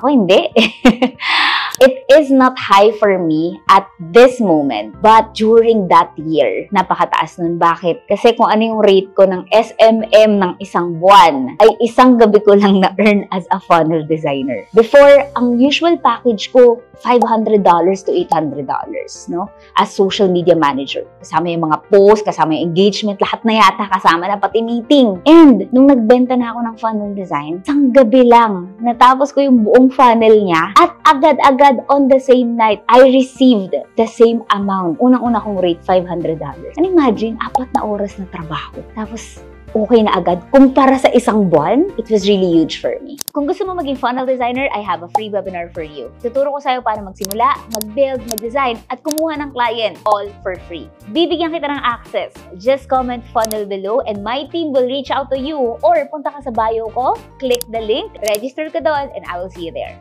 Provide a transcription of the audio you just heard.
Ako, hindi. It is not high for me at this moment, but during that year, napakataas nun. Bakit? Kasi kung ano yung rate ko ng SMM ng isang buwan, ay isang gabi ko lang na-earn as a funnel designer. Before, ang usual package ko, $500 to $800, no? As social media manager. Kasama yung mga posts, kasama yung engagement, lahat na yata kasama na, pati meeting. And, nung nagbenta na ako ng funnel design, isang gabi lang, natapos ko yung buong funnel niya, at agad-agad on the same night, I received the same amount. Unang-una kong rate, $500. And imagine, 4 na oras na trabaho. Tapos, okay na agad. Kumpara sa isang buwan, it was really huge for me. Kung gusto mo maging funnel designer, I have a free webinar for you. Tuturo ko sa'yo paano magsimula, mag-build, mag-design, at kumuha ng client, all for free. Bibigyan kita ng access. Just comment funnel below and my team will reach out to you, or punta ka sa bio ko, click the link, register ka doon, and I will see you there.